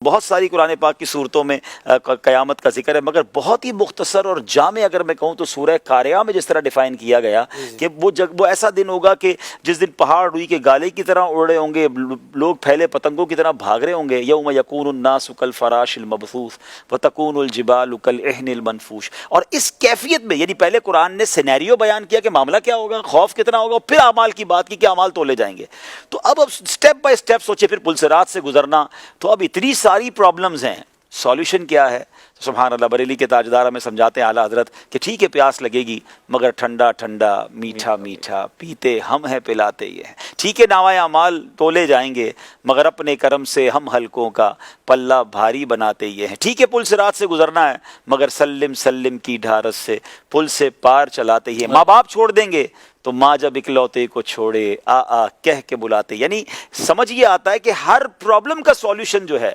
بہت ساری قرآن پاک کی صورتوں میں قیامت کا ذکر ہے، مگر بہت ہی مختصر اور جامع اگر میں کہوں تو سورہ قاریہ میں جس طرح ڈیفائن کیا گیا کہ وہ ایسا دن ہوگا کہ جس دن پہاڑ روئی کے گالے کی طرح اڑ رہے ہوں گے، لوگ پھیلے پتنگوں کی طرح بھاگ رہے ہوں گے۔ یوم یکون الناس کالفراش المبثوث وتکون الجبال کالعہن المنفوش۔ اور اس کیفیت میں، یعنی پہلے قرآن نے سینیریو بیان کیا کہ معاملہ کیا ہوگا، خوف کتنا ہوگا، پھر اعمال کی بات کی کہ اعمال تولے جائیں گے۔ تو اب سٹیپ بائی سٹیپ سوچے، پھر پلسرات سے گزرنا، تو اب اتنی ساری پرابلمز ہیں، سولوشن کیا ہے؟ سبحان اللہ، بریلی کے تاجدار ہمیں سمجھاتے ہیں اعلیٰ حضرت کہ ٹھیک ہے پیاس لگے گی مگر ٹھنڈا ٹھنڈا میٹھا میٹھا پیتے ہم ہیں پلاتے یہ ہیں۔ ٹھیک ہے نامۂ اعمال تولے جائیں گے مگر اپنے کرم سے ہم حلقوں کا پلہ بھاری بناتے یہ ہیں۔ ٹھیک ہے پل صراط سے گزرنا ہے مگر سلم سلم کی ڈھارس سے پل سے پار چلاتے ہی ہیں۔ ماں باپ چھوڑ دیں گے تو ماں جب اکلوتے کو چھوڑے آ کہہ کے بلاتے، یعنی سمجھ یہ آتا ہے کہ ہر پرابلم کا سولوشن جو ہے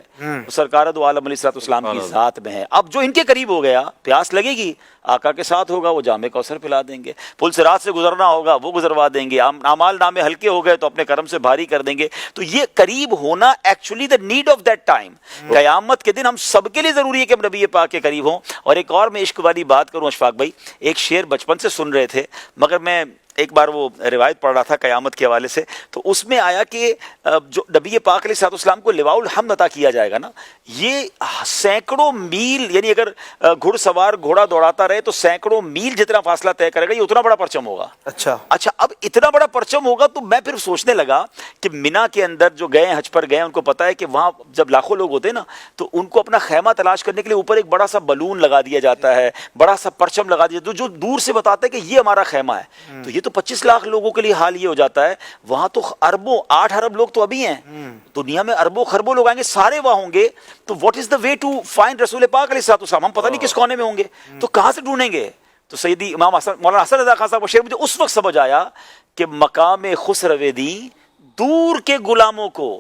سرکار دو عالم علیہ السلام کی ذات میں ہے۔ اب جو ان کے قریب ہو گیا، پیاس لگے گی آقا کے ساتھ ہوگا، وہ جام کوثر پلا دیں گے۔ پل صراط سے گزرنا ہوگا، وہ گزروا دیں گے۔ اعمال نامے ہلکے ہو گئے تو اپنے کرم سے بھاری کر دیں گے۔ تو یہ قریب ہونا actually the need of that time, قیامت کے دن ہم سب کے لیے ضروری ہے کہ ہم نبی پاک کے قریب ہوں۔ اور ایک اور میں عشق والی بات کروں اشفاق بھائی، ایک شعر بچپن سے سن رہے تھے مگر میں ایک بار وہ روایت پڑھ رہا تھا قیامت کے حوالے سے، تو اس میں آیا کہ جو نبی پاک علیہ السلام کو لواء الحمد عطا کیا جائے گا نا، یہ سینکڑوں میل، یعنی اگر گھڑ سوار گھوڑا دوڑاتا رہے تو سینکڑوں میل جتنا فاصلہ طے کرے گا، یہ اتنا بڑا پرچم ہوگا۔ اچھا اب اتنا بڑا پرچم ہوگا تو میں پھر سوچنے لگا کہ مینا کے اندر جو گئے حج پر گئے ان کو پتا ہے کہ وہاں جب لاکھوں لوگ ہوتے ہیں نا تو ان کو اپنا خیمہ تلاش کرنے کے لیے اوپر ایک بڑا سا بلون لگا دیا جاتا ہے، بڑا سا پرچم لگا دیا جو دور سے بتاتا ہے کہ یہ ہمارا خیمہ ہے۔ تو یہ تو 25 لاکھ لوگوں کے لیے حال یہ ہو جاتا ہے، وہاں تو اربوں 8 ارب لوگ تو ابھی ہیں، دنیا میں اربوں خربوں لوگ آئیں گے، سارے وہاں ہوں گے۔ تو what is the way to find رسول پاک علیہ السلام؟ ہم پتہ نہیں کس کونے میں ہوں گے، تو کہاں سے ڈھونڈیں گے؟ تو سیدی امام حسن مولانا حسن رضا خان صاحب کو شعر مجھے اس وقت سمجھ آیا کہ مقام خسرو دی دور کے غلاموں کو،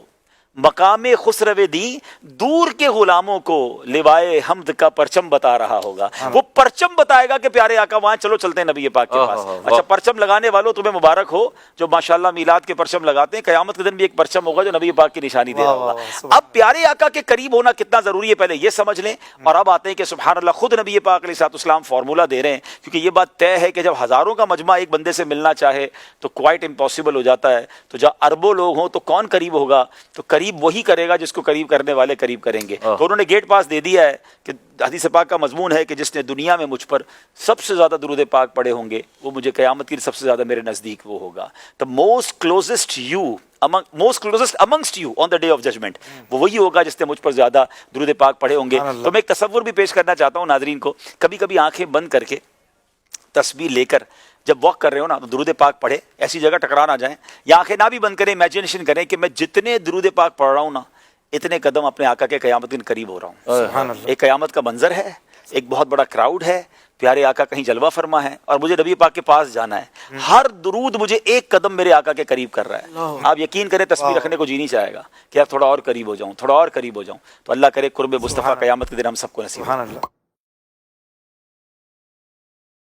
مقام خسرو دی دور کے غلاموں کو لوائے حمد کا پرچم بتا رہا ہوگا۔ وہ پرچم بتائے گا کہ پیارے آقا وہاں چلو چلتے ہیں نبی پاک کے پاس۔ اچھا پرچم لگانے والوں تمہیں مبارک ہو جو ماشاءاللہ میلاد کے پرچم لگاتے ہیں، قیامت کے دن بھی ایک پرچم ہوگا جو نبی پاک کی نشانی دے رہا ہوگا۔ اب پیارے آقا کے قریب ہونا کتنا ضروری ہے پہلے یہ سمجھ لیں، اور اب آتے ہیں کہ سبحان اللہ خود نبی پاک علیہ السلام فارمولہ دے رہے ہیں، کیونکہ یہ بات طے ہے کہ جب ہزاروں کا مجمع ایک بندے سے ملنا چاہے تو کوائٹ امپاسبل ہو جاتا ہے۔ تو جب اربوں لوگ ہوں تو کون قریب ہوگا؟ تو قریب وہی کرے گا جس کو قریب کرنے والے قریب کریں گے۔ تو انہوں نے گیٹ پاس دے دیا ہے کہ حدیث پاک کا مضمون ہے کہ جس نے دنیا میں مجھ پر سب سے زیادہ درود پاک پڑھے ہوں گے وہ مجھے قیامت کی سب سے زیادہ میرے نزدیک وہ ہوگا۔ The most closest amongst you on the day of judgment، وہ وہی ہوگا جس نے مجھ پر زیادہ درود پاک پڑھے ہوں گے۔ تو میں ایک تصور بھی پیش کرنا چاہتا ہوں ناظرین کو، کبھی کبھی آنکھیں بند کر کے تسبیح لے کر جب واک کر رہے ہو نا تو درود پاک پڑھے، ایسی جگہ ٹکرا نہ جائیں، یا آنکھیں نہ بھی بند کریں، امیجنیشن کریں کہ میں جتنے درود پاک پڑھ رہا ہوں نا اتنے قدم اپنے آقا کے قیامت کے قریب ہو رہا ہوں۔ ایک قیامت کا منظر ہے، ایک بہت بڑا کراؤڈ ہے، پیارے آقا کہیں جلوہ فرما ہے اور مجھے نبی پاک کے پاس جانا ہے۔ ہر درود مجھے ایک قدم میرے آقا کے قریب کر رہا ہے۔ آپ یقین کریں تسبیح رکھنے کو جی نہیں چاہے گا کہ یار تھوڑا اور قریب ہو جاؤں، تھوڑا اور قریب ہو جاؤں۔ تو اللہ کرے قرب مصطفیٰ قیامت کے دن ہم سب کو نصیب ہو۔